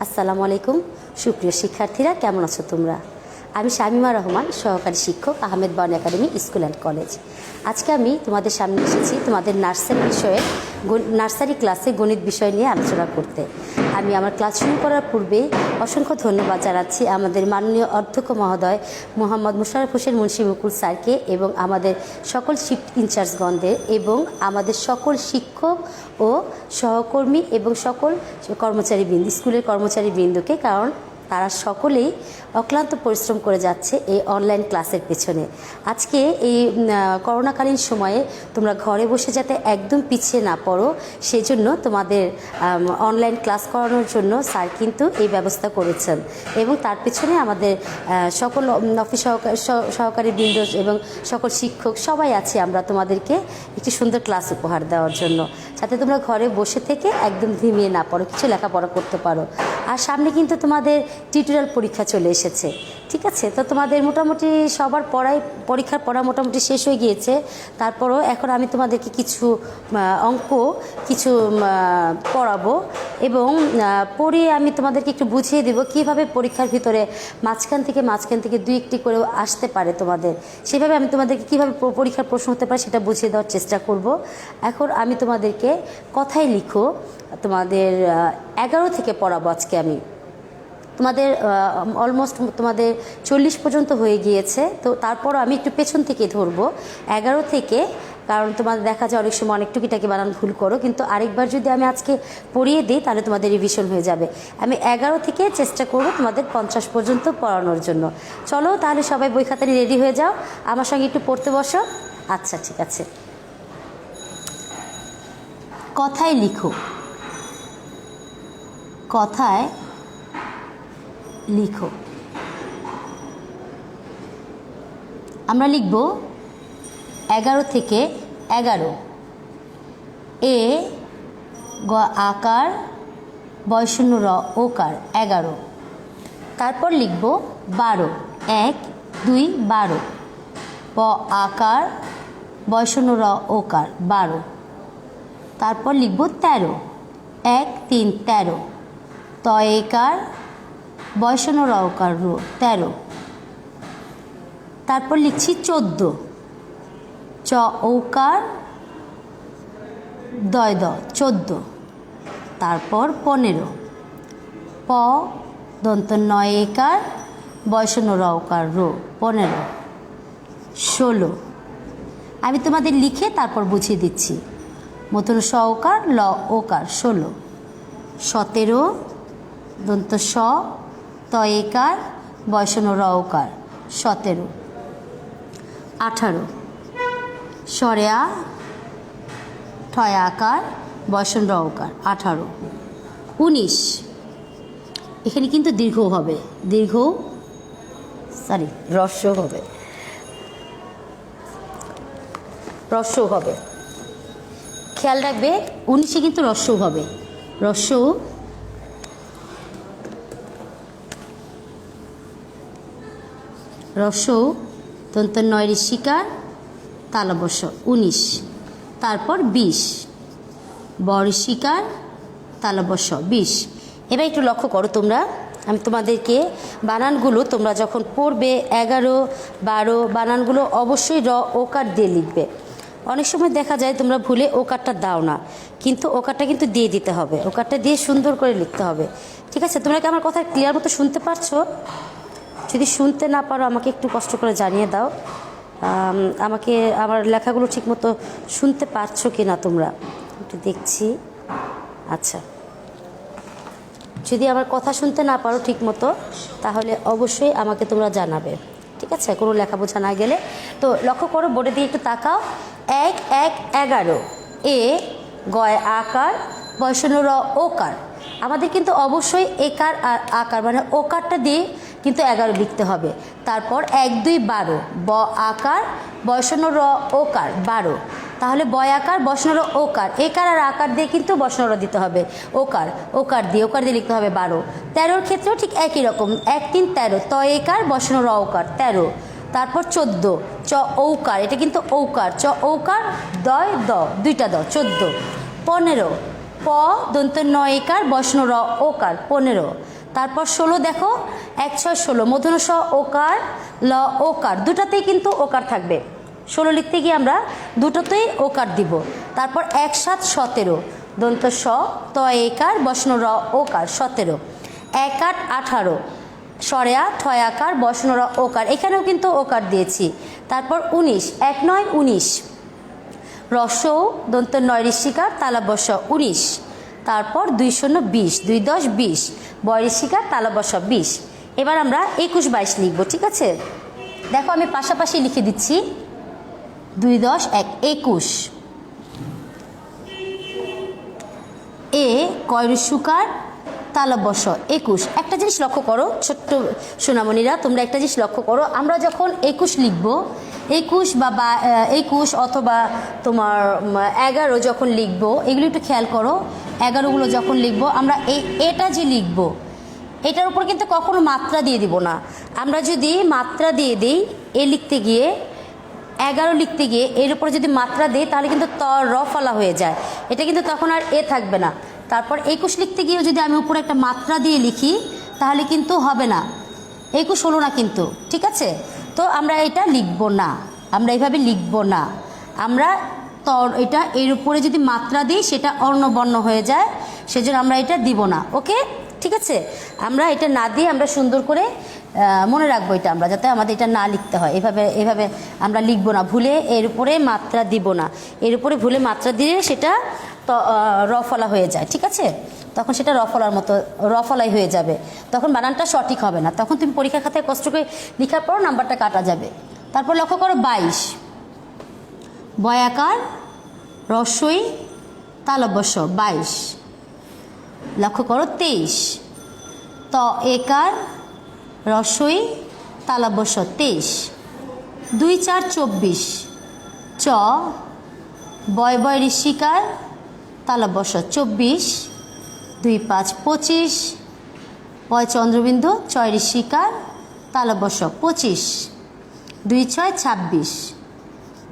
আসসালামু আলাইকুম সুপ্রিয় শিক্ষার্থীরা, কেমন আছো তোমরা? আমি শামিমা রহমান, সহকারী শিক্ষক, Ahmed Bawany academy school and college. আজকে আমি তোমাদের সামনে এসেছি তোমাদের নার্সারি ক্লাসে গণিত বিষয় নিয়ে আলোচনা করতে। আমি আমার ক্লাস শুরু করার পূর্বে অসংখ্য ধন্যবাদ জানাচ্ছি আমাদের মাননীয় অধ্যক্ষ মহোদয় মোহাম্মদ মোশাররফ হোসেন মুন্সি মুকুল স্যারকে এবং আমাদের সকল শিফট ইনচার্জগণদের এবং আমাদের সকল শিক্ষক ও সহকর্মী এবং সকল কর্মচারীবৃন্দ, স্কুলের কর্মচারীবৃন্দকে, কারণ তারা সকলেই অক্লান্ত পরিশ্রম করে যাচ্ছে এই অনলাইন ক্লাসের পেছনে। আজকে এই করোনাকালীন সময়ে তোমরা ঘরে বসে যাতে একদম পিছিয়ে না পড়ো, সেই জন্য তোমাদের অনলাইন ক্লাস করানোর জন্য স্যার কিন্তু এই ব্যবস্থা করেছেন এবং তার পেছনে আমাদের সকল অফিস সহকারী বৃন্দ এবং সকল শিক্ষক সবাই আছি আমরা তোমাদেরকে একটি সুন্দর ক্লাস উপহার দেওয়ার জন্য, যাতে তোমরা ঘরে বসে থেকে একদম ধিমিয়ে না পড়ো, কিছু লেখাপড়া করতে পারো। আর সামনে কিন্তু তোমাদের টিউটোরিয়াল পরীক্ষা চলে এসেছে, ঠিক আছে? তো তোমাদের মোটামুটি সবার পরীক্ষার পড়া মোটামুটি শেষ হয়ে গিয়েছে। তারপরও এখন আমি তোমাদেরকে কিছু অঙ্ক পড়াবো এবং পড়িয়ে আমি তোমাদেরকে একটু বুঝিয়ে দেবো কীভাবে পরীক্ষার ভিতরে মাঝখান থেকে দুই একটি করে আসতে পারে তোমাদের, সেভাবে আমি তোমাদেরকে কীভাবে পরীক্ষার প্রশ্ন হতে পারে সেটা বুঝিয়ে দেওয়ার চেষ্টা করব। এখন আমি তোমাদেরকে কথায় লিখো তোমাদের 11 থেকে পড়াবো আজকে আমি। তোমাদের অলমোস্ট তোমাদের 40 পর্যন্ত হয়ে গিয়েছে, তো তারপরও আমি একটু পেছন থেকে ধরবো 11 থেকে, কারণ তোমাদের দেখা যায় অনেক সময় অনেক টুকিটাকি বানান ভুল করো, কিন্তু আরেকবার যদি আমি আজকে পড়িয়ে দিই তাহলে তোমাদের রিভিশন হয়ে যাবে। আমি 11 থেকে চেষ্টা করব তোমাদের 50 পর্যন্ত পড়ানোর জন্য। চলো তাহলে সবাই বই খাতা নিয়ে রেডি হয়ে যাও, আমার সঙ্গে একটু পড়তে বসো। আচ্ছা, ঠিক আছে। কথায় লিখো, কথায় লিখো। আমরা লিখব 11 থেকে 11, এ গ আকার বয়শূন্য র ওকার 11। তারপর লিখব 12, 1 2 12, প আকার বয়শূন্য র ওকার 12। তারপর লিখব 13, 1 3 13, ত একার বয়শূন্য র ওকার রো 13। তারপর লিখছি 14, চ ঔকার দয় দ 14। তারপর 15, প দন্ত নয় একার বয়শূন্য র ওকার রো 15। 16, আমি তোমাদের লিখে তারপর বুঝিয়ে দিচ্ছি। মতন স ওকার ল ওকার 16। 17, দন্ত স ত একার বয়শূন্য র ওকার 17। 18, সরেয়া ঠয় আকার বয়শূন্য র ওকার 18। 19, এখানে কিন্তু রস্য হবে, খেয়াল রাখবে 19-এ কিন্তু রস্য হবে। রস্য দন্ত নয় শিকার তালবস্য 19। তারপর 20, বড় শিকার তালবস্য 20। এবার একটু লক্ষ্য করো তোমরা, আমি তোমাদেরকে বানানগুলো তোমরা যখন পড়বে 11 12 বানানগুলো অবশ্যই র ওকার দিয়ে লিখবে। অনেক সময় দেখা যায় তোমরা ভুলে ওকারটা দাও না, কিন্তু ওকারটা কিন্তু দিয়ে দিতে হবে, ওকারটা দিয়ে সুন্দর করে লিখতে হবে, ঠিক আছে? তোমরা কি আমার কথা ক্লিয়ার মতো শুনতে পারছো? যদি শুনতে না পারো আমাকে একটু কষ্ট করে জানিয়ে দাও, আমাকে আমার লেখাগুলো ঠিকমতো শুনতে পারছো কি না তোমরা একটু দেখছি। আচ্ছা, যদি আমার কথা শুনতে না পারো ঠিকমতো তাহলে অবশ্যই আমাকে তোমরা জানাবে, ঠিক আছে? কোনো লেখা বোঝা না গেলে। তো লক্ষ্য করো, বোর্ডে দিয়ে একটু তাকাও। 1 1 11, এ গয় আকার বয়শূন্য র ওকার। আমাদের কিন্তু অবশ্যই একার আর আকার মানে ওকারটা দিয়ে কিন্তু 11 লিখতে হবে। তারপর 1 2 12, ব আকার বয়শূন্য র ওকার 12। তাহলে বয় আকার বয়শূন্য র ওকার, একার আর আকার দিয়ে কিন্তু বয়শূন্য র দিতে হবে, ওকার দিয়ে লিখতে হবে 12। 13-র ক্ষেত্রেও ঠিক একই রকম, 1 3 13, ত একার বয়শূন্য র ওকার 13। তারপর 14, চ ঔকার, এটা কিন্তু ঔকার, চ ঔকার দয় দ দুইটা দ 14। 15, প দন্ত নয় একার বসন র ওকার 15। তারপর 16 দেখো 1 6 16 মূর্ধন্য স ওকার ল ওকার দুটাতেই কিন্তু ওকার থাকবে। 16 লিখতে গিয়ে আমরা দুটোতেই ওকার দিব। তারপর 1 7 17 দন্ত স ত একার বসন র ওকার 17। 1 8 18 সরেয়া ঠয় আকার বসন র ওকার, এখানেও কিন্তু ওকার দিয়েছি। তারপর 19 1 9 19 রসৌ দন্ত নয় ঋষিকার তালাবস 19। তারপর 2 0 20 2 10 20 বয় ঋষিকার তালাবস 20। এবার আমরা 21 22 লিখব, ঠিক আছে? দেখো আমি পাশাপাশি লিখে দিচ্ছি 2 10 1 21। এ কয় ঋষিকার তালব্যস 21। একটা জিনিস লক্ষ্য করো ছোট্ট সোনামণিরা, তোমরা একটা জিনিস লক্ষ্য করো, আমরা যখন 21 লিখব 21 বা 21 অথবা তোমার 11 যখন লিখব, এগুলো একটু খেয়াল করো। 11গুলো যখন লিখব আমরা এটা যে লিখব এটার উপর কিন্তু কখনো মাত্রা দিয়ে দিব না। আমরা যদি মাত্রা দিয়ে দিই এ লিখতে গিয়ে 11 লিখতে গিয়ে এর উপরে যদি মাত্রা দিই তাহলে কিন্তু ত র ফলা হয়ে যায়, এটা কিন্তু তখন আর এ থাকবে না। তারপর 21 লিখতে গিয়েও যদি আমি উপরে একটা মাত্রা দিয়ে লিখি তাহলে কিন্তু হবে না, 21 হলো না কিন্তু, ঠিক আছে? তো আমরা এটা লিখব না, আমরা এইভাবে লিখব না। আমরা এটা এর উপরে যদি মাত্রা দিই সেটা অর্ণবর্ণ হয়ে যায়, সেজন্য আমরা এটা দিব না। ওকে, ঠিক আছে? আমরা এটা না দিয়ে আমরা সুন্দর করে মনে রাখবো এটা, আমরা যাতে আমাদের এটা না লিখতে হয়। এভাবে আমরা লিখবো না, ভুলে এর উপরে মাত্রা দিব না। এর উপরে ভুলে মাত্রা দিলে সেটা রফলা হয়ে যায়, ঠিক আছে? তখন সেটা রফলাই হয়ে যাবে, তখন বানানটা সঠিক হবে না। তখন তুমি পরীক্ষার খাতায় কষ্ট করে লেখার পর নাম্বারটা কাটা যাবে। তারপর লক্ষ্য করো 22 বয়াকার রস্বই তালব্যস 22। লক্ষ্য করো 23 ত একার রস্বই তালব্যস 23। 2 4 24 চ বয় বয় ঋষিকার তালব্যস 24। 2 5 25 পয় চন্দ্রবিন্দু চয় ঋষিকার তালব্যস 25। 2 6 26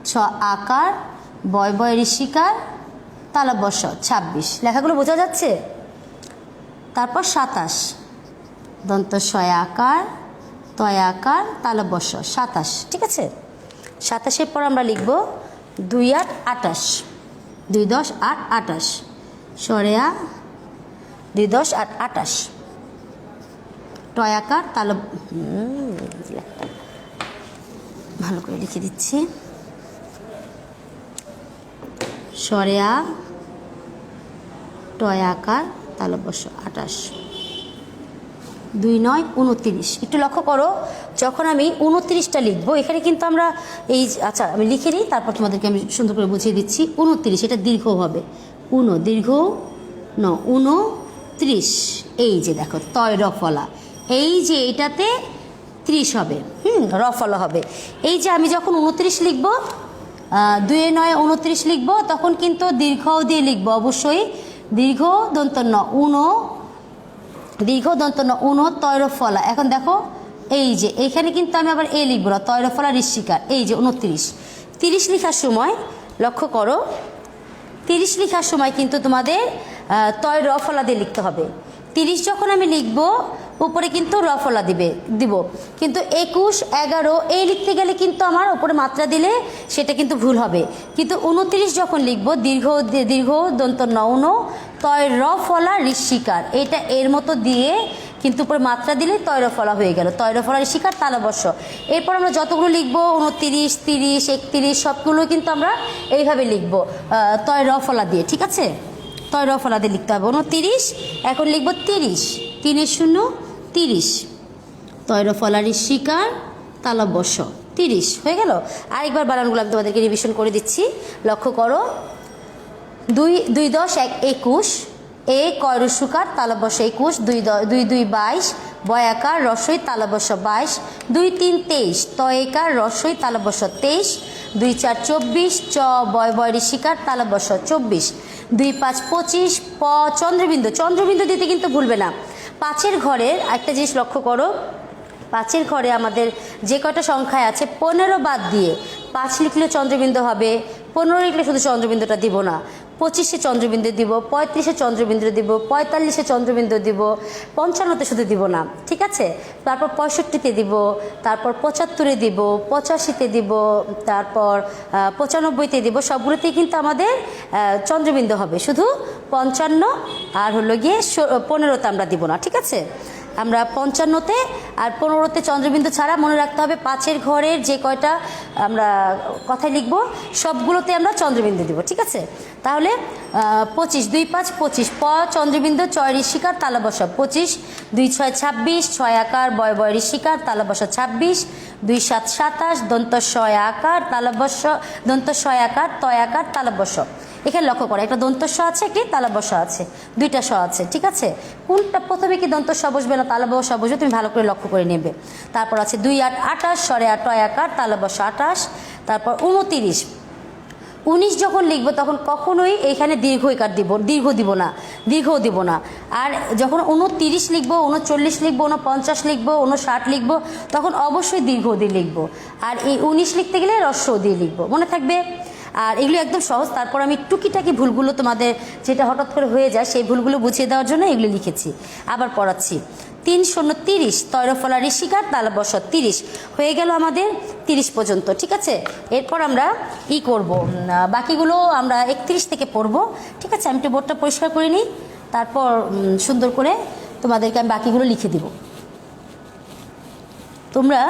ছ আকার বয় বয় ঋষিকার তালব্যস 26। লেখাগুলো বোঝা যাচ্ছে? তারপর 27 দন্ত শয় আকার তয় আকার তালব্যস 27, ঠিক আছে? 27-এর পর আমরা লিখব 2 8 28 2 10 8 28 সরেয়া 2 10 8 28 টয় আকার ভালো করে লিখে দিচ্ছি। সরেয়া টয় আকার তালব্যস 28। 2 9 29। একটু লক্ষ্য করো, যখন আমি 29টা লিখবো এখানে কিন্তু আমরা আচ্ছা আমি লিখে নিই, তারপর তোমাদেরকে আমি সুন্দর করে বুঝিয়ে দিচ্ছি। 29 এটা দীর্ঘ হবে, দীর্ঘ 29। এই যে দেখো তয় রফলা, এই যে এটাতে 30 হবে, রফলা হবে। এই যে আমি যখন 29 লিখবো 2 9 29 লিখবো, তখন কিন্তু দীর্ঘ দিয়ে লিখবো অবশ্যই। দীর্ঘ দন্ত ন তয় রফলা। এখন দেখো এই যে এইখানে কিন্তু আমি আবার এ লিখবো না, তয় রফলা ঋষিকার। এই যে 29 30 লেখার সময় লক্ষ্য করো, 30 লেখার সময় কিন্তু তোমাদের তয় রফলা দিয়ে লিখতে হবে। 30 যখন আমি লিখব উপরে কিন্তু রফলা দিব, কিন্তু 21 11 এই লিখতে গেলে কিন্তু আমার উপরে মাত্রা দিলে সেটা কিন্তু ভুল হবে। কিন্তু 29 যখন লিখব দীর্ঘ দন্ত ন তয় রফলা ঋষিকার, এটা এর মতো দিয়ে কিন্তু উপরে মাত্রা দিলে তয় রফলা হয়ে গেল, তয় রফলা ঋষিকার তালব্যস। এরপর আমরা যতগুলো লিখবো 29 30 31 সবগুলো কিন্তু আমরা এইভাবে লিখবো তয় রফলা দিয়ে, ঠিক আছে? তয় রফলা দিয়ে লিখতে হবে 29। এখন লিখবো 30 3 0 30 তয় রফলা ঋষিকার তালব্যস 30 হয়ে গেল। আরেকবার বানানগুলো আমি তোমাদেরকে রিভিশন করে দিচ্ছি, লক্ষ্য করো। 2 10 1 21 এ কয় রস্যকার তালব্যস 21। 2 2 22 বয়াকার রস্বই তালব্যস 22। 2 3 23 তয়কার রস্বই তালব্যস 23। 2 4 24 চ বয় বয় ঋষিকার তালব্যস 24। 2 5 25 প চন্দ্রবিন্দু দিতে কিন্তু ভুলবে না। 5-এর ঘরের একটা জিনিস লক্ষ্য করো, 5-এর ঘরে আমাদের যে কয়টা সংখ্যায় আছে 15 বাদ দিয়ে 5 লিখলে চন্দ্রবিন্দু হবে, 15 লিখলে শুধু চন্দ্রবিন্দুটা দিব না। 25-এ চন্দ্রবিন্দু দিব, 35-এ চন্দ্রবিন্দু দিব, 45-এ চন্দ্রবিন্দু দিব, 55-তে শুধু দিব না, ঠিক আছে? তারপর 65-তে দিব, তারপর 75-এ দিব, 85-তে দিব, তারপর 95-তে দিব। সবগুলোতেই কিন্তু আমাদের চন্দ্রবিন্দু হবে, শুধু 55 আর হলো গিয়ে 15-তে আমরা দিব না, ঠিক আছে? আমরা 55-তে আর 15-তে চন্দ্রবিন্দু ছাড়া মনে রাখতে হবে 5-এর ঘরের যে কয়টা আমরা কথায় লিখব সবগুলোতে আমরা চন্দ্রবিন্দু দিব, ঠিক আছে? তাহলে 25, 2 5 25, প চন্দ্রবিন্দু, চয় ঋষিকার, তালা বসা 25, 2 6 26, 6 আকার, বয় বয় ঋষিকার, তালা বসা 26, 2 7 27, দন্ত শয় আকার, তালা বস, দন্ত শয় আকার, তয় আকার, তালা বস। এখানে লক্ষ্য করো, একটা দন্ত স আছে, একটি তালা বসা আছে, দুইটা স আছে, ঠিক আছে? কোনটা প্রথমে কি দন্ত স বসবে না তালা বসা বসবে তুমি ভালো করে লক্ষ্য করে নেবে। তারপর আছে 2 8 28, স্বরে 8 টয় আকার, তালা বসা 28, তারপর 29, 19 যখন লিখবো তখন কখনোই এইখানে দীর্ঘইকার দিব, দীর্ঘ দিব না, দীর্ঘও দিব না। আর যখন 29 লিখবো, 39 লিখবো, 49 লিখবো, 59 লিখবো, তখন অবশ্যই দীর্ঘ দিয়ে লিখবো। আর এই 19 লিখতে গেলে হ্রস্ব দিয়ে লিখবো, মনে থাকবে? আর এগুলো একদম সহজ। তারপর আমি টুকিটাকি ভুলগুলো তোমাদের যেটা হঠাৎ করে হয়ে যায় সেই ভুলগুলো বুঝিয়ে দেওয়ার জন্য এগুলো লিখেছি, আবার পড়াচ্ছি। 3 0 30, তৈরফলা ঋষিকার, তালা বস 30 হয়ে গেল আমাদের 30 পর্যন্ত, ঠিক আছে? এরপর আমরা করব, বাকিগুলো আমরা 31 থেকে পড়বো, ঠিক আছে? আমি একটু বোর্ডটা পরিষ্কার করে নিই, তারপর সুন্দর করে তোমাদেরকে আমি বাকিগুলো লিখে দিব। তোমরা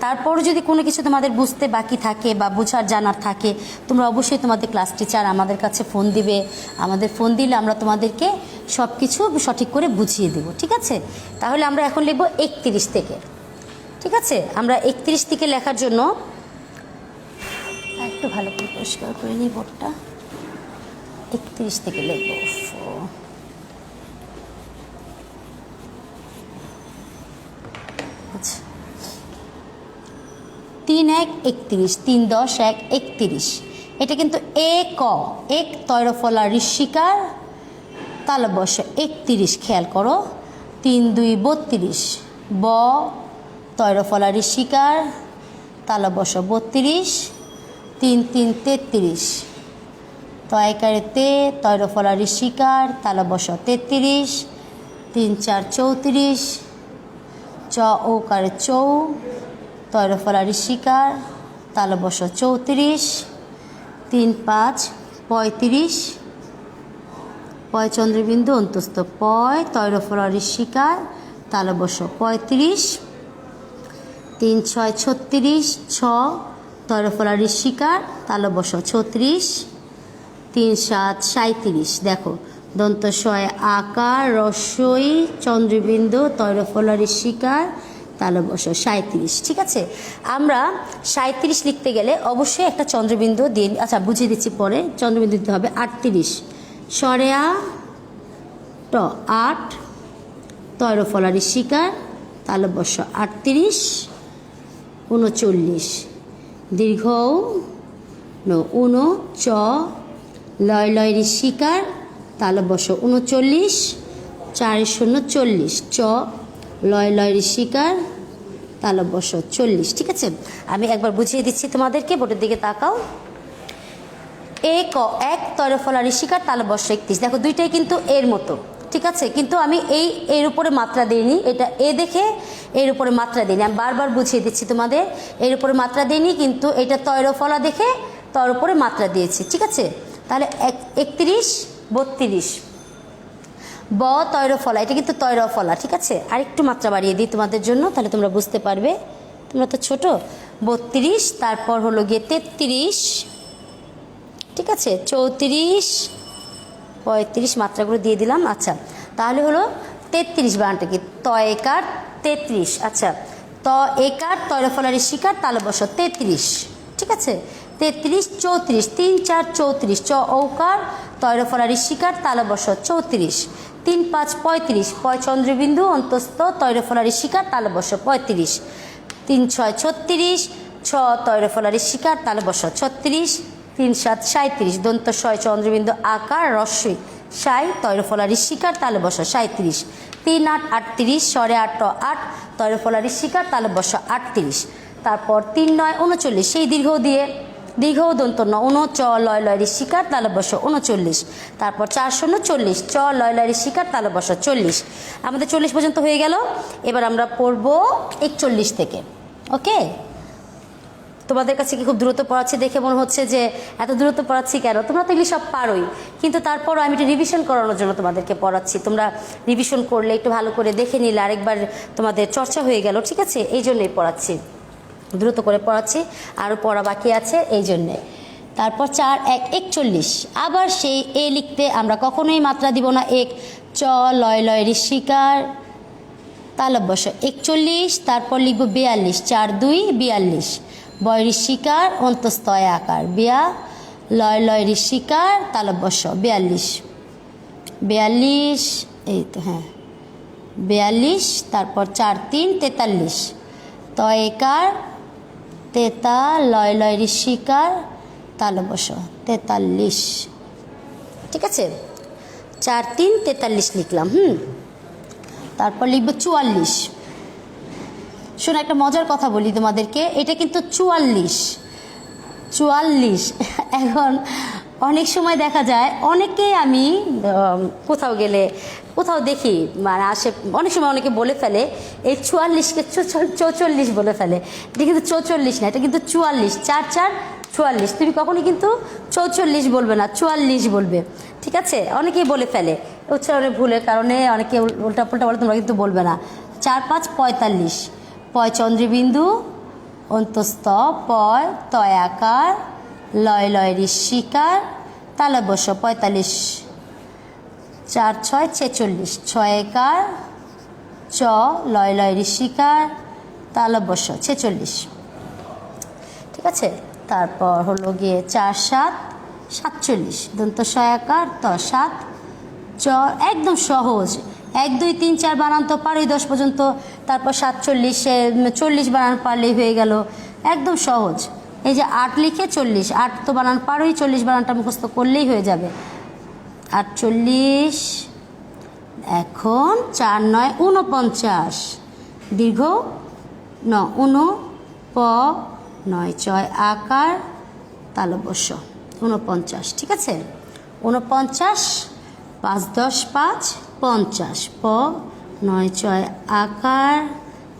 তারপর যদি কোনো কিছু তোমাদের বুঝতে বাকি থাকে বা বোঝার জানার থাকে, তোমরা অবশ্যই তোমাদের ক্লাস টিচার আমাদের কাছে ফোন দিবে, আমাদের ফোন দিলে আমরা তোমাদেরকে সব কিছু সঠিক করে বুঝিয়ে দেব, ঠিক আছে? তাহলে আমরা এখন লিখব 31 থেকে, ঠিক আছে? আমরা 31 থেকে লেখার জন্য একটু ভালো করে পরিষ্কার করে নিই বোর্ডটা। 31 থেকে লিখব। আচ্ছা, 3 1 31, 3 10 1 31, এটা কিন্তু এক তৈরফলা ঋষিকার, তালা বস 31, খেয়াল করো। 3 2 32, ব তৈরফলা ঋষিকার, তালা বস 32, 3 3 33, তয়কারে তে তৈরফলা ঋষিকার, তালা বস 33, 3 4 34, চ ওকারে চৌ তৈরফলা ঋষিকার, তালা বস 34, 3 5 35, পয় চন্দ্রবিন্দু অন্তস্থ পয় তৈরফলা ঋষিকার, তালা বস 35, 3 6 36, ছ তৈরফলা ঋষিকার, তালা বস 36, 3 7 37, দেখো দন্ত শয় আকার, রস্বই চন্দ্রবিন্দু, তৈরফলা ঋষিকার, তালা বস 37, ঠিক আছে? আমরা 37 লিখতে গেলে অবশ্যই একটা চন্দ্রবিন্দু দিয়ে, আচ্ছা বুঝিয়ে দিচ্ছি পরে, চন্দ্রবিন্দু দিতে হবে 38, স্বরে আ ট 8, তৈরফলা ঋষিকার, তালা বস 38, 39, দীর্ঘ উন চ লয় লয় ঋষিকার, তালা বস 39, 4 0 40, চ লয় লয় ঋষিকার, তালা বস 40, ঠিক আছে? আমি একবার বুঝিয়ে দিচ্ছি তোমাদেরকে, বোর্ডের দিকে তাকাও। এক তৈরফলা ঋষিকার, তালা বস 31, দেখো দুইটাই কিন্তু এর মতো, ঠিক আছে? কিন্তু আমি এর উপরে মাত্রা দিইনি, এটা এ দেখে এর উপরে মাত্রা দিইনি, আমি বারবার বুঝিয়ে দিচ্ছি তোমাদের, এর উপরে মাত্রা দিইনি, কিন্তু এটা তৈরফলা দেখে তার উপরে মাত্রা দিয়েছি, ঠিক আছে? তাহলে 31 32, ব তৈরফলা, এটা কিন্তু তৈরফলা, ঠিক আছে? আর একটু মাত্রা বাড়িয়ে দিই তোমাদের জন্য, তাহলে তোমরা বুঝতে পারবে, তোমরা তো ছোট। 32, তারপর হলো গিয়ে 33, ঠিক আছে? 34 35, মাত্রাগুলো দিয়ে দিলাম। আচ্ছা, তাহলে হলো 33 বানানটা কি ত একার 33, আচ্ছা ত একার তৈরফলা ঋষিকার, তালা বস 33, ঠিক আছে? 33 34, 3 4 34, চ ঔকার তৈরফলা ঋষিকার, তালা বস 34, 3 5 35, পয় চন্দ্রবিন্দু অন্তস্থ তৈরফলা ঋষিকার, তালা বস 35, 3 6 36, ছ তৈরফলা ঋষিকার, তালা বস 36, 3 7 37, দন্ত শয় চন্দ্রবিন্দু আকার, রস্বই সাই তৈরফলা ঋষিকার, তালে বস 37, 3 8 38, স্বরে 8 ট 8, তৈরফলা ঋষিকার, তালে বস 38, তারপর 3 9 39, সেই দীর্ঘ দিয়ে দীর্ঘ দন্ত ন উন চ লয় লয় ঋষিকার তালব্য 39, তারপর 4 0 40 চ লয় লয় ঋষিকার তালব্য 40। আমাদের 40 পর্যন্ত হয়ে গেল। এবার আমরা পড়ব 41 থেকে। ওকে, তোমাদের কাছে কি খুব দ্রুত পড়াচ্ছি দেখে মনে হচ্ছে যে এত দ্রুত পড়াচ্ছি কেন? তোমরা তো এগুলি সব পারোই, কিন্তু তারপরও আমি একটু রিভিশন করানোর জন্য তোমাদেরকে পড়াচ্ছি। তোমরা রিভিশন করলে, একটু ভালো করে দেখে নিলে আরেকবার তোমাদের চর্চা হয়ে গেল, ঠিক আছে? এই জন্যই পড়াচ্ছি, দ্রুত করে পড়াচ্ছি, আরও পড়া বাকি আছে এই জন্যে। তারপর 4 1 41, আবার সেই এ লিখতে আমরা কখনোই মাত্রা দিব না। এক চ লয় লয় ঋষিকার তালব্য 41, তারপর লিখব 42 4 2 42, বয় ঋষিকার অন্তস্তয় আকার বিয়া লয় লয় ঋষিকার তালব্য 42 42, এই তো হ্যাঁ 42, তারপর 4 3 43, তয়কার তেতা লয় লয় ঋষিকার তালব্য 43, ঠিক আছে? 4 3 43 লিখলাম। তারপর লিখব 44। শোনো, একটা মজার কথা বলি তোমাদেরকে, এটা কিন্তু 44। এখন অনেক সময় দেখা যায় অনেকেই, আমি কোথাও গেলে কোথাও দেখি মানে অনেক সময় অনেকে বলে ফেলে এই 44কে 44 বলে ফেলে। এটা কিন্তু 44 না, এটা কিন্তু 44, 4 4 44। তুমি কখনই কিন্তু 44 বলবে না, 44 বলবে, ঠিক আছে? অনেকেই বলে ফেলে, উচ্চারণের ভুলের কারণে অনেকে উল্টা পুল্টা বলে, তোমরা কিন্তু বলবে না। 4 5 45, পয় চন্দ্রবিন্দু অন্তস্থ পয় তয়াকার লয় লয় ঋষিকার তালব্য 45, 4 6 46, ছয়কার চ লয় লয় ঋষিকার তালব্য 46, ঠিক আছে? তারপর হলো গিয়ে 4 7 47, দন্ত সয়াকার ত 7 চ, একদম সহজ। 1 2 3 4 বানান তো পারোই 10 পর্যন্ত, তারপর 47 40 বানান পারলেই হয়ে গেল, একদম সহজ। এই যে 8 লিখে 40, 8 তো বানান পারোই, 40 বানানটা মুখস্থ করলেই হয়ে যাবে। 48, এখন 4 9 49, দীর্ঘ ন উন প 9 6 আকার তালব্য 49, ঠিক আছে? 49 5 10 5 50, প 9 6 আকার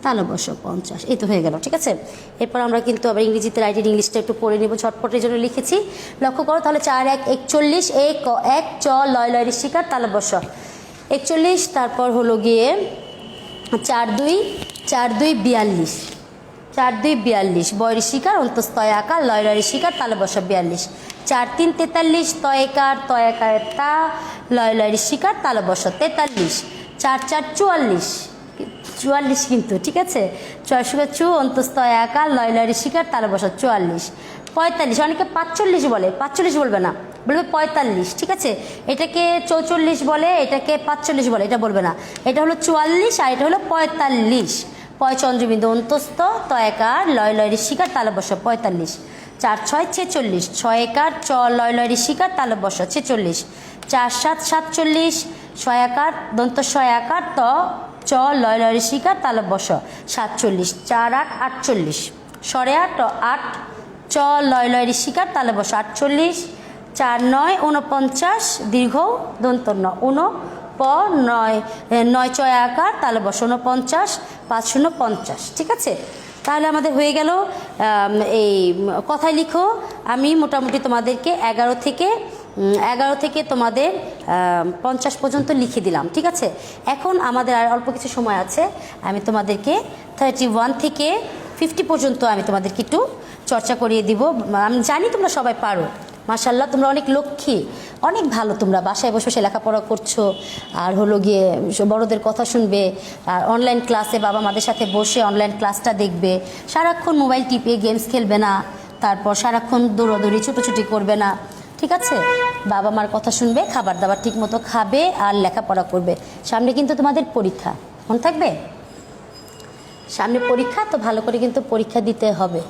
তালব্য 50, এই তো হয়ে গেল, ঠিক আছে? এরপর আমরা কিন্তু আবার ইংরেজিতে রাইটেড ইংলিশটা একটু পড়ে নেব, ছটপটের জন্য লিখেছি, লক্ষ্য করো তাহলে। 4 1 41, এক চ লয় লয় ঋষিকার তালব্য 41, তারপর হলো গিয়ে 4 2 42, 4 2 42, বয় ঋষিকার অন্তস্তয় আকার লয় লয় ঋষিকার তালব্য 42, 4 3 43, তয়কার তা লয় লয় ঋষিকার তালব্য 43, 4 4 44 কিন্তু, ঠিক আছে? 6 অন্তস্তয় আকার লয় লয় ঋষিকার তালব্য 44, 45, অনেকে 45 বলে, 45 বলবে না, বলবে 45, ঠিক আছে? এটাকে 44 বলে, এটাকে 45 বলে, এটা বলবে না। এটা হলো 44 আর এটা হলো 45, পয় চন্দ্রবিন্দু অন্তস্থ তয়কার লয় লয় ঋষিকার তালব্য 45, 4 6 46, ছয়কার চ লয় লয় ঋষিকার তালব্য 46, 4 7 47, ছয়াকার দন্ত ছয়াকার ত চ লয় লয় ঋষিকার তালব্য 47, 4 8 48, সরে 8 8 চ লয় লয় ঋষিকার তালব্য 48, 4 9 49, দীর্ঘ দন্ত ন উন প 9 9 6 আকার তালব্য 49, 5 0 50, ঠিক আছে? তাহলে আমাদের হয়ে গেল। এই কথায় লিখো, আমি মোটামুটি তোমাদেরকে 11 থেকে তোমাদের 50 পর্যন্ত লিখে দিলাম, ঠিক আছে? এখন আমাদের আর অল্প কিছু সময় আছে, আমি তোমাদেরকে 31 থেকে 50 পর্যন্ত আমি তোমাদেরকে একটু চর্চা করিয়ে দিব। আমি জানি তোমরা সবাই পারো, মাশাআল্লাহ, তোমরা অনেক লক্ষ্মী, অনেক ভালো, তোমরা বাসায় বসে বসে লেখাপড়া করছো, আর হলো গিয়ে বড়দের কথা শুনবে, আর অনলাইন ক্লাসে বাবা মাদের সাথে বসে অনলাইন ক্লাসটা দেখবে, সারাক্ষণ মোবাইল টিপে গেমস খেলবে না, তারপর সারাক্ষণ দৌড়াদৌড়ি ছুটোছুটি করবে না, ঠিক আছে? বাবা মার কথা শুনবে, খাবার দাবার ঠিক মতো খাবে, আর লেখাপড়া করবে। সামনে কিন্তু তোমাদের পরীক্ষা, মনে থাকবে? সামনে পরীক্ষা, তো ভালো করে কিন্তু পরীক্ষা দিতে হবে।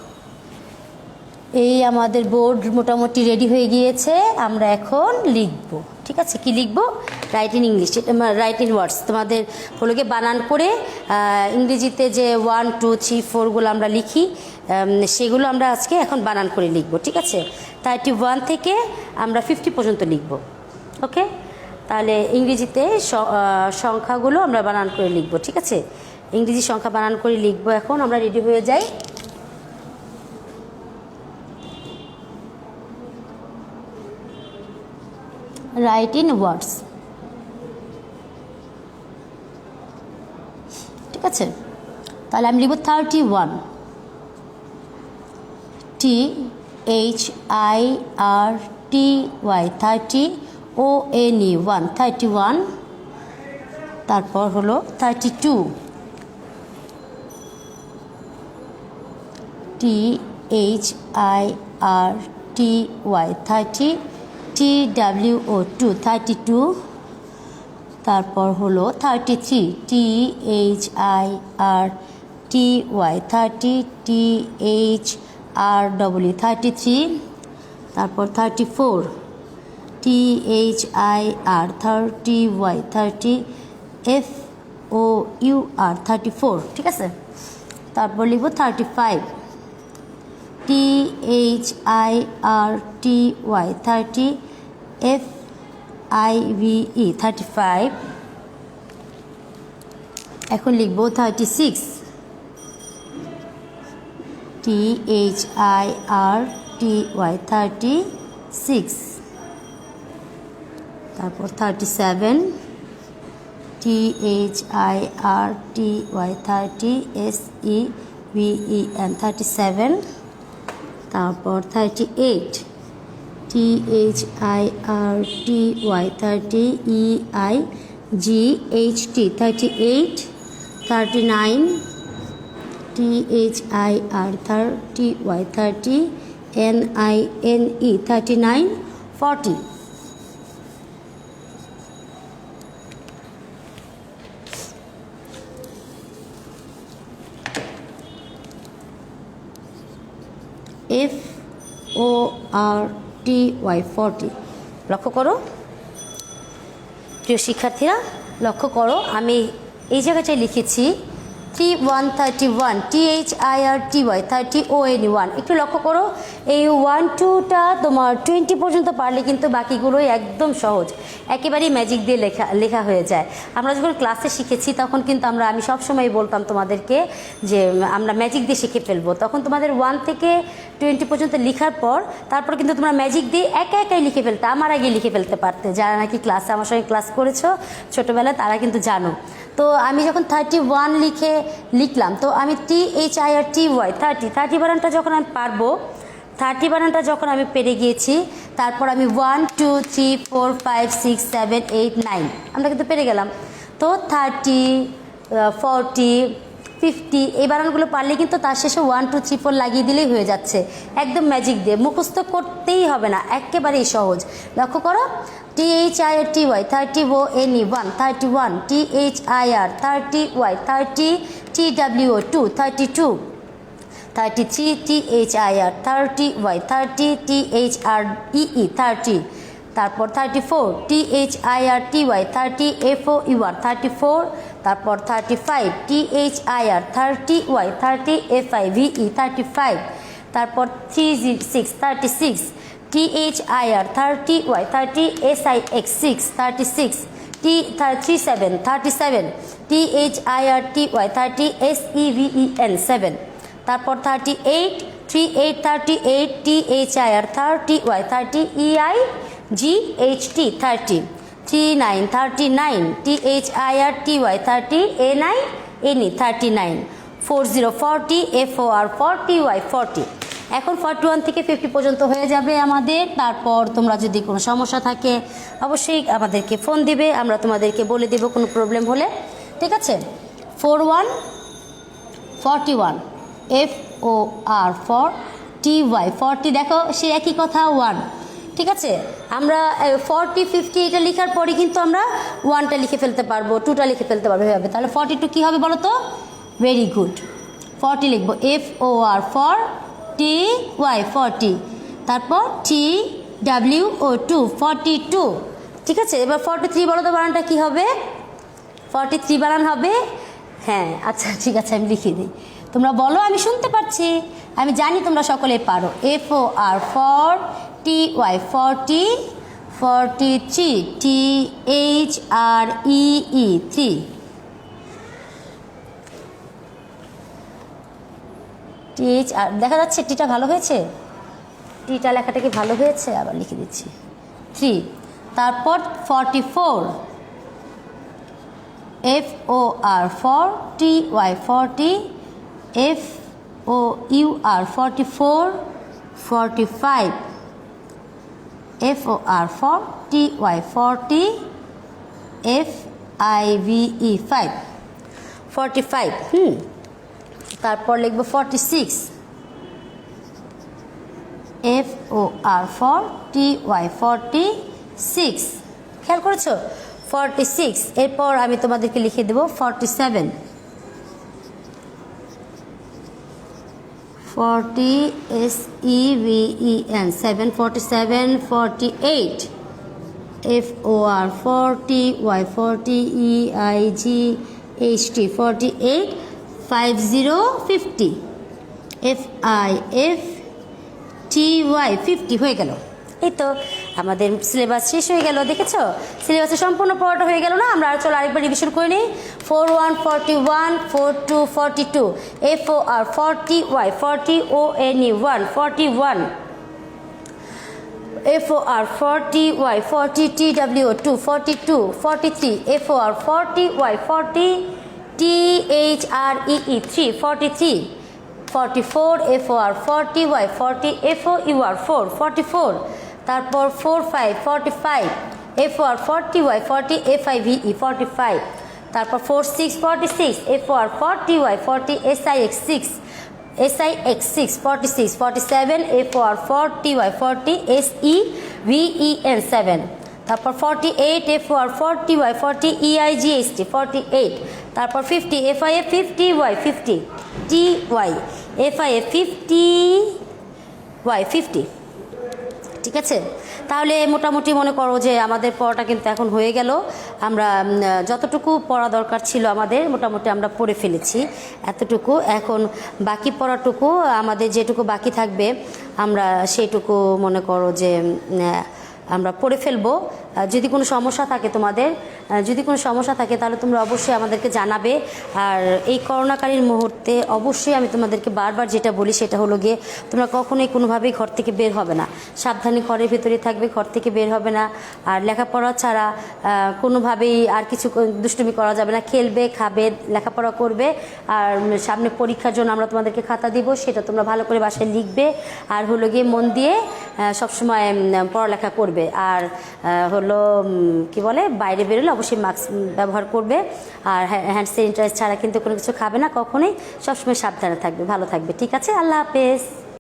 এই আমাদের বোর্ড মোটামুটি রেডি হয়ে গিয়েছে, আমরা এখন লিখব, ঠিক আছে? কি লিখব? Right in English, right in words, তোমাদের হলো গিয়ে বানান করে ইংরেজিতে যে 1 2 3 4গুলো আমরা লিখি সেগুলো আমরা আজকে এখন বানান করে লিখব, ঠিক আছে? 31 থেকে আমরা 50 পর্যন্ত লিখব, ওকে? তাহলে ইংরেজিতে সংখ্যাগুলো আমরা বানান করে লিখব, ঠিক আছে? ইংরেজি সংখ্যা বানান করে লিখব। এখন আমরা রেডি হয়ে যাই। রাইট ইন ওয়ার্ডস, ঠিক আছে? তাহলে আমি লিখব 31, THIRTY 30 ONE 1 31। তারপর হলো 32, THIRTY 30 TWO 2 32। তারপর হলো 33, THIRTY 30 THRW 33। তারপর 34, THIR 30 30 FOUR 34, ঠিক আছে? তারপর লিখব 35, THIRTY 30 FIVE 35। এখন লিখব 36, THIRTY 36। তারপর 37, THIRTY 30 SEVEN 37। তারপর 38, THIRTY 30 EIGHT 38। 39, THIR 30 NINE 39। 40, FORTY 40। লক্ষ্য করো প্রিয় শিক্ষার্থীরা, লক্ষ্য করো আমি এই জায়গাটায় লিখেছি 3131 THIRTY 30 ONE 1। একটু লক্ষ্য করো এই 1 2টা তোমার 20 পর্যন্ত পারলে কিন্তু বাকিগুলোই একদম সহজ, একেবারেই ম্যাজিক দিয়ে লেখা হয়ে যায়। আমরা যখন ক্লাসে শিখেছি তখন কিন্তু আমি সবসময় বলতাম তোমাদেরকে যে আমরা ম্যাজিক দিয়ে শিখে ফেলবো, তখন তোমাদের 1 থেকে 20 পর্যন্ত লেখার পর তারপর কিন্তু তোমরা ম্যাজিক দিয়ে একাই লিখে ফেলতে, আমার আগে লিখে ফেলতে পারতে। যারা নাকি ক্লাসে আমার সঙ্গে ক্লাস করেছো ছোটোবেলায় তারা কিন্তু জানো। তো আমি যখন 31 লিখলাম তো আমি THIRTY 30 বানানটা যখন আমি পারবো, 30 বানানটা যখন আমি পেরে গিয়েছি তারপর আমি 1 2 3 4 5 6 7 8 9 আমরা কিন্তু পেরে গেলাম। তো 30 40 50 এই বানানগুলো পারলে কিন্তু তার শেষে 1 2 3 4 লাগিয়ে দিলেই হয়ে যাচ্ছে, একদম ম্যাজিক দিয়ে, মুখস্থ করতেই হবে না, একেবারেই সহজ। লক্ষ্য করো THIRTY 30 ONE 1 31 THIR 30 30 TWO 2 32 33 THIR 30 30 THREE 30। তারপর 34 THIRTY 30 FOUR 34। তারপর 35 THIR 30 30 FIVE 35। তারপর 36 36 THIR 30 30 SIX 6 36 37 37 THIRTY 30 SEVEN 7। তারপর 38 38 38 THIR 30 30 EIGHT 30 39 39 THIRTY 30 NINE 39 40 40 FOR 40 Y 40। এখন 41 থেকে 50 পর্যন্ত হয়ে যাবে আমাদের। তারপর তোমরা যদি কোনো সমস্যা থাকে অবশ্যই আমাদেরকে ফোন দিবে, আমরা তোমাদেরকে বলে দেব কোনো প্রবলেম হলে, ঠিক আছে? 41 41 FOR TY 40, দেখো সে একই কথা 1, ঠিক আছে? আমরা 40 50 এটা লেখার পরে কিন্তু আমরা 1টা লিখে ফেলতে পারবো, 2টা লিখে ফেলতে পারবো হবে। তাহলে 42 কী হবে বলো তো? ভেরি গুড, 40 লিখবো, FOR ফর TY 40। তারপর TWO 2 42 ঠিক আছে, এবার 43 বলো তো বানানটা কী হবে? 43 বানান হবে, হ্যাঁ আচ্ছা ঠিক আছে আমি লিখে দিই, তোমরা বলো, আমি শুনতে পাচ্ছি, আমি জানি তোমরা সকলেই পারো। FOR for, TY 40, 43, THREE 3, THR দেখা যাচ্ছে টিটা ভালো হয়েছে, টিটা লেখাটা কি ভালো হয়েছে? আবার লিখে দিচ্ছি 3। তারপর 44, FOR for, TY 40, FOUR 44, 45, FOR for, TY 40, FIVE 5, 45। তারপর লিখব 46, FOR ফর, TY 46, খেয়াল করেছো 46। এরপর আমি তোমাদেরকে লিখে দেব 47, 40 SEVEN 7, 47, 48, FOR 40, Y 40, EIGHT 48, 50, 50, FIFTY 50 হয়ে গেল। এই তো আমাদের সিলেবাস শেষ হয়ে গেল, দেখেছো সিলেবাসের সম্পূর্ণ পড়াটা হয়ে গেল না? আমরা চলো আরেকবার রিভিশন করে নিই। 41, 41, 42, 42, FOR 40, Y 40, ONE 1, 41, FOR 40, Y 40, TWO 2, 42, 43, FOR 40, Y 40, THREE 3, 43, 44, FOR 40, Y 40, FOUR 4, 44, তারপর 45, 45, FOR 40, Y 40, FIVE 45, তারপর 46, 46, FOR 40, Y 40, SIX 6, 46, 47, FOR 40, Y 40, SEVEN 7, তারপর 48, FOR 40, Y 40, EIGHT 48, তারপর 50, FIF 50, Y 50, TY FIF 50, Y 50। ঠিক আছে, তাহলে মোটামুটি মনে করো যে আমাদের পড়াটা কিন্তু এখন হয়ে গেল। আমরা যতটুকু পড়া দরকার ছিল আমাদের মোটামুটি আমরা পড়ে ফেলেছি এতটুকু। এখন বাকি পড়াটুকু আমাদের যেটুকু বাকি থাকবে আমরা সেটুকু মনে করো যে আমরা পড়ে ফেলবো। যদি কোনো সমস্যা থাকে তোমাদের, যদি কোনো সমস্যা থাকে তাহলে তোমরা অবশ্যই আমাদেরকে জানাবে। আর এই করোনাকালীন মুহূর্তে অবশ্যই আমি তোমাদেরকে বারবার যেটা বলি সেটা হলো গিয়ে তোমরা কখনোই কোনোভাবেই ঘর থেকে বের হবে না, সাবধানে ঘরের ভেতরে থাকবে, ঘর থেকে বের হবে না। আর লেখাপড়া ছাড়া কোনোভাবেই আর কিছু দুষ্টুমি করা যাবে না, খেলবে, খাবে, লেখাপড়া করবে। আর সামনে পরীক্ষার জন্য আমরা তোমাদেরকে খাতা দিব, সেটা তোমরা ভালো করে বাসায় লিখবে। আর হলো গিয়ে মন দিয়ে সবসময় পড়ালেখা করবে। আর হলো কি বলে, বাইরে বেরোলে অবশ্যই মাস্ক ব্যবহার করবে। আর হ্যান্ড স্যানিটাইজার ছাড়া কিন্তু কোনো কিছু খাবে না কখনোই, সবসময় সাবধানে থাকবে, ভালো থাকবে। ঠিক আছে, আল্লাহ হাফেজ।